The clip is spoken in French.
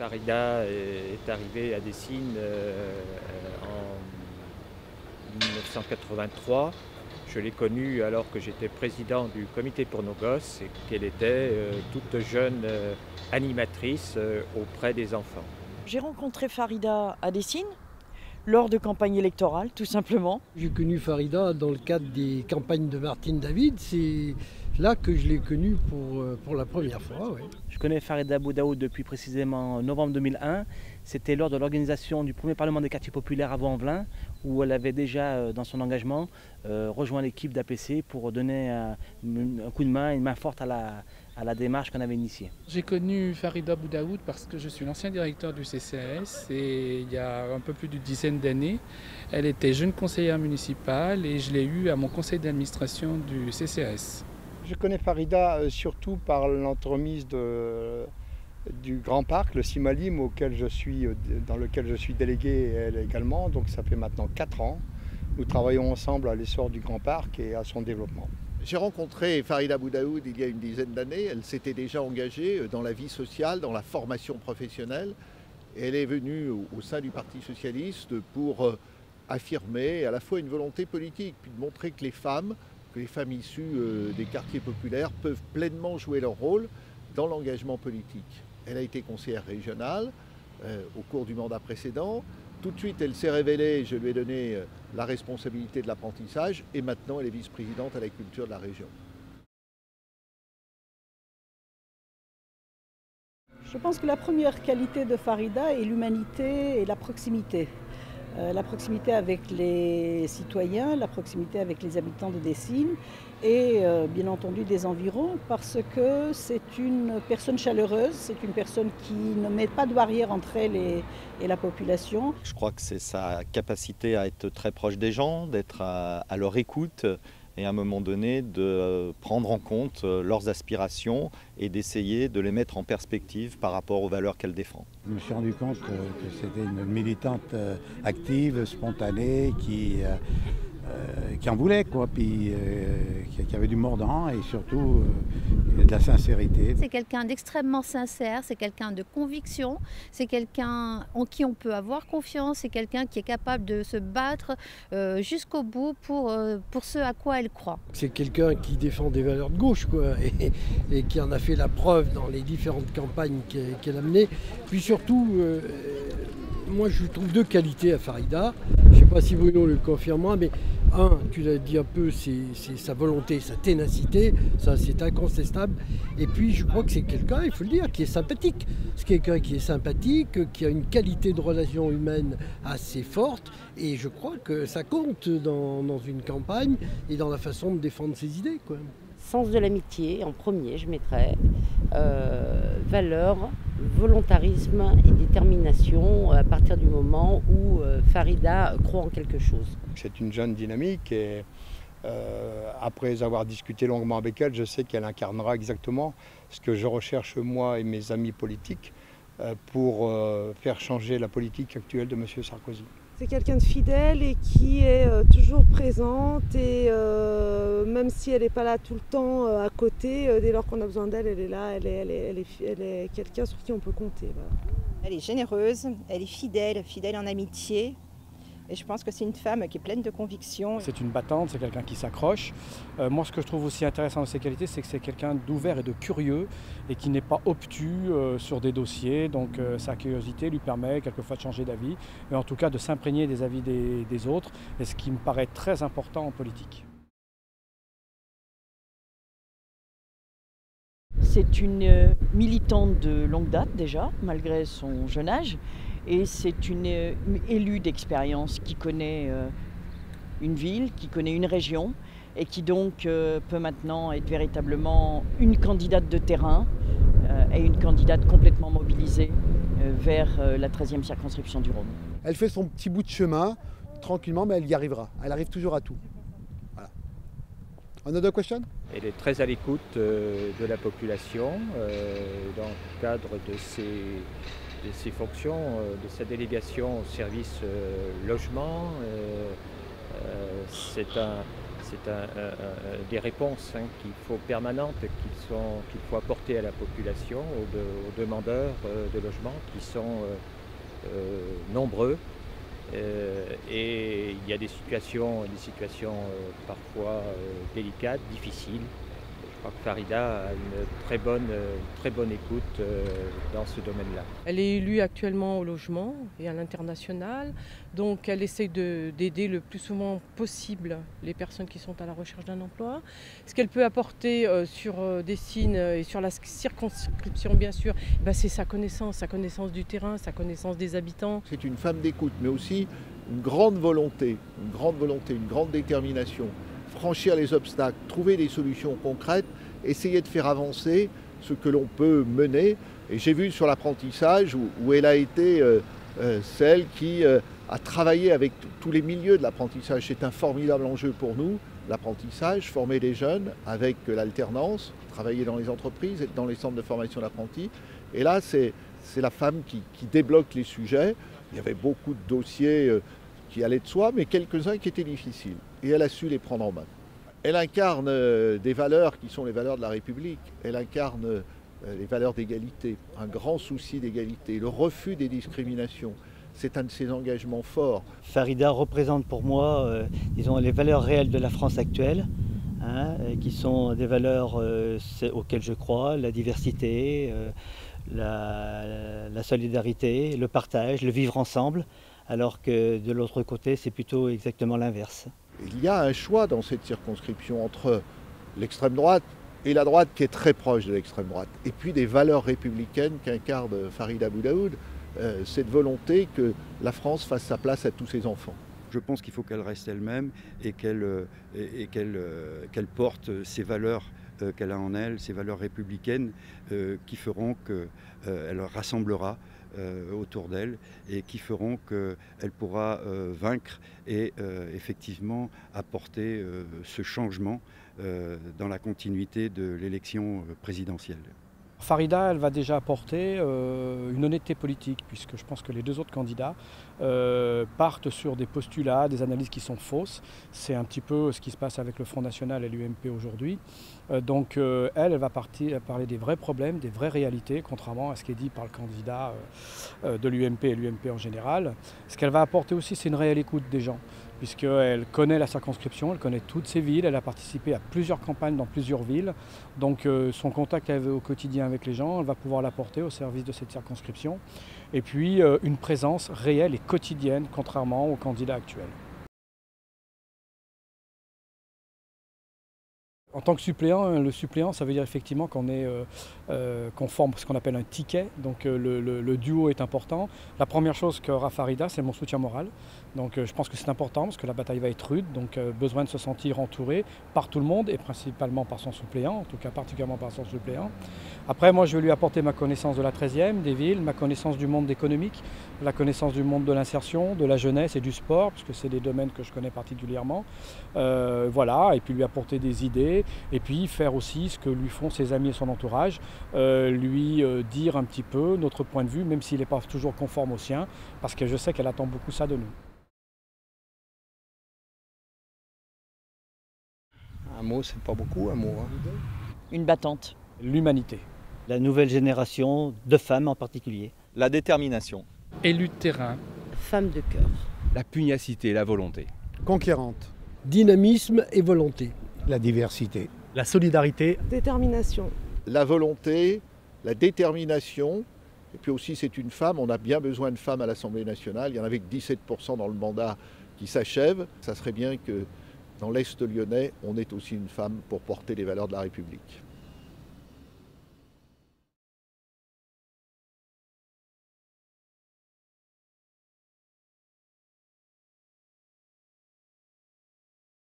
Farida est arrivée à Dessines en 1983. Je l'ai connue alors que j'étais président du comité pour nos gosses et qu'elle était toute jeune animatrice auprès des enfants. J'ai rencontré Farida à Dessines lors de campagnes électorales, tout simplement. J'ai connu Farida dans le cadre des campagnes de Martine David. C'est là que je l'ai connue pour la première fois. Ouais. Je connais Farida Boudaoud depuis précisément novembre 2001. C'était lors de l'organisation du premier Parlement des quartiers populaires à Vaux-en-Velin, où elle avait déjà, dans son engagement, rejoint l'équipe d'APC pour donner un coup de main, une main forte à la démarche qu'on avait initiée. J'ai connu Farida Boudaoud parce que je suis l'ancien directeur du CCAS et il y a un peu plus d'une dizaine d'années, elle était jeune conseillère municipale et je l'ai eue à mon conseil d'administration du CCAS. Je connais Farida surtout par l'entremise du Grand Parc, le Simalim, dans lequel je suis délégué elle également. Donc ça fait maintenant 4 ans. Nous travaillons ensemble à l'essor du Grand Parc et à son développement. J'ai rencontré Farida Boudaoud il y a une dizaine d'années. Elle s'était déjà engagée dans la vie sociale, dans la formation professionnelle. Et elle est venue au sein du Parti socialiste pour affirmer à la fois une volonté politique, puis de montrer que les femmes issues des quartiers populaires peuvent pleinement jouer leur rôle dans l'engagement politique. Elle a été conseillère régionale au cours du mandat précédent. Tout de suite, elle s'est révélée, je lui ai donné la responsabilité de l'apprentissage et maintenant elle est vice-présidente à la culture de la région. Je pense que la première qualité de Farida est l'humanité et la proximité. La proximité avec les citoyens, la proximité avec les habitants de Dessines et bien entendu des environs parce que c'est une personne chaleureuse, c'est une personne qui ne met pas de barrière entre elle et la population. Je crois que c'est sa capacité à être très proche des gens, d'être à leur écoute et à un moment donné de prendre en compte leurs aspirations et d'essayer de les mettre en perspective par rapport aux valeurs qu'elle défend. Je me suis rendu compte que c'était une militante active, spontanée, qui en voulait, quoi, puis qui avait du mordant et surtout de la sincérité. C'est quelqu'un d'extrêmement sincère, c'est quelqu'un de conviction, c'est quelqu'un en qui on peut avoir confiance, c'est quelqu'un qui est capable de se battre jusqu'au bout pour ce à quoi elle croit. C'est quelqu'un qui défend des valeurs de gauche, quoi, et qui en a fait la preuve dans les différentes campagnes qu'elle a menées. Puis surtout, moi je trouve 2 qualités à Farida. Je ne sais pas si Bruno le confirmera, mais tu l'as dit un peu, c'est sa volonté, sa ténacité, ça c'est incontestable. Et puis je crois que c'est quelqu'un, il faut le dire, qui est sympathique. C'est quelqu'un qui est sympathique, qui a une qualité de relation humaine assez forte. Et je crois que ça compte dans une campagne et dans la façon de défendre ses idées, quoi. Sens de l'amitié, en premier, je mettrais valeur, volontarisme et détermination à partir du moment où Farida croit en quelque chose. C'est une jeune dynamique et après avoir discuté longuement avec elle, je sais qu'elle incarnera exactement ce que je recherche moi et mes amis politiques pour faire changer la politique actuelle de M. Sarkozy. C'est quelqu'un de fidèle et qui est toujours présente et même si elle n'est pas là tout le temps à côté, dès lors qu'on a besoin d'elle, elle est là, elle est quelqu'un sur qui on peut compter. Voilà. Elle est généreuse, elle est fidèle en amitié. Et je pense que c'est une femme qui est pleine de convictions. C'est une battante, c'est quelqu'un qui s'accroche. Moi, ce que je trouve aussi intéressant dans ses qualités, c'est que c'est quelqu'un d'ouvert et de curieux et qui n'est pas obtus sur des dossiers. Donc sa curiosité lui permet quelquefois de changer d'avis, mais en tout cas de s'imprégner des avis des autres, et ce qui me paraît très important en politique. C'est une militante de longue date déjà, malgré son jeune âge. Et c'est une élue d'expérience qui connaît une ville, qui connaît une région et qui donc peut maintenant être véritablement une candidate de terrain et une candidate complètement mobilisée vers la 13e circonscription du Rhône. Elle fait son petit bout de chemin, tranquillement, mais elle y arrivera. Elle arrive toujours à tout. Voilà. Another question? Elle est très à l'écoute de la population dans le cadre de ses fonctions, de sa délégation au service logement. C'est c'est des réponses qu'il faut permanentes, qu'il faut apporter à la population, aux demandeurs de logement qui sont nombreux. Et il y a des situations parfois délicates, difficiles. Je crois que Farida a une très bonne écoute dans ce domaine-là. Elle est élue actuellement au logement et à l'international, donc elle essaye d'aider le plus souvent possible les personnes qui sont à la recherche d'un emploi. Ce qu'elle peut apporter sur Dessines et sur la circonscription bien sûr, c'est sa connaissance du terrain, sa connaissance des habitants. C'est une femme d'écoute, mais aussi une grande volonté, une grande détermination. Franchir les obstacles, trouver des solutions concrètes, essayer de faire avancer ce que l'on peut mener. Et j'ai vu sur l'apprentissage où elle a été celle qui a travaillé avec tous les milieux de l'apprentissage. C'est un formidable enjeu pour nous, l'apprentissage, former des jeunes avec l'alternance, travailler dans les entreprises, être dans les centres de formation d'apprentis. Et là, c'est la femme qui débloque les sujets. Il y avait beaucoup de dossiers qui allaient de soi, mais quelques-uns qui étaient difficiles. Et elle a su les prendre en main. Elle incarne des valeurs qui sont les valeurs de la République. Elle incarne les valeurs d'égalité, un grand souci d'égalité, le refus des discriminations. C'est un de ses engagements forts. Farida représente pour moi, disons, les valeurs réelles de la France actuelle, qui sont des valeurs auxquelles je crois, la diversité, la solidarité, le partage, le vivre ensemble. Alors que de l'autre côté, c'est plutôt exactement l'inverse. Il y a un choix dans cette circonscription entre l'extrême droite et la droite qui est très proche de l'extrême droite. Et puis des valeurs républicaines qu'incarne Farida Boudaoud, cette volonté que la France fasse sa place à tous ses enfants. Je pense qu'il faut qu'elle reste elle-même et qu'elle porte ces valeurs qu'elle a en elle, ces valeurs républicaines qui feront qu'elle rassemblera autour d'elle et qui feront qu'elle pourra vaincre et effectivement apporter ce changement dans la continuité de l'élection présidentielle. Farida, elle va déjà apporter une honnêteté politique, puisque je pense que les deux autres candidats partent sur des postulats, des analyses qui sont fausses. C'est un petit peu ce qui se passe avec le Front National et l'UMP aujourd'hui. Donc elle va parler des vrais problèmes, des vraies réalités, contrairement à ce qui est dit par le candidat de l'UMP et l'UMP en général. Ce qu'elle va apporter aussi, c'est une réelle écoute des gens, puisqu'elle connaît la circonscription, elle connaît toutes ces villes, elle a participé à plusieurs campagnes dans plusieurs villes. Donc son contact qu'elle avait au quotidien avec les gens, elle va pouvoir l'apporter au service de cette circonscription. Et puis une présence réelle et quotidienne, contrairement au candidat actuel. En tant que suppléant, le suppléant, ça veut dire effectivement qu'on forme ce qu'on appelle un ticket, donc le duo est important. La première chose qu'aura Farida, c'est mon soutien moral. Donc je pense que c'est important parce que la bataille va être rude, donc besoin de se sentir entouré par tout le monde et principalement par son suppléant, en tout cas particulièrement par son suppléant. Après, moi je vais lui apporter ma connaissance de la 13e, des villes, ma connaissance du monde économique, la connaissance du monde de l'insertion, de la jeunesse et du sport, parce que c'est des domaines que je connais particulièrement. Voilà, et puis lui apporter des idées. Et puis faire aussi ce que lui font ses amis et son entourage, lui dire un petit peu notre point de vue, même s'il n'est pas toujours conforme au sien, parce que je sais qu'elle attend beaucoup ça de nous. Un mot, c'est pas beaucoup, un mot. Une battante. L'humanité. La nouvelle génération de femmes en particulier. La détermination. Élu de terrain. Femme de cœur. La pugnacité, la volonté. Conquérante. Dynamisme et volonté. La diversité. La solidarité. Détermination. La volonté, la détermination. Et puis aussi, c'est une femme. On a bien besoin de femmes à l'Assemblée nationale. Il y en avait que 17% dans le mandat qui s'achève. Ça serait bien que dans l'Est lyonnais, on ait aussi une femme pour porter les valeurs de la République.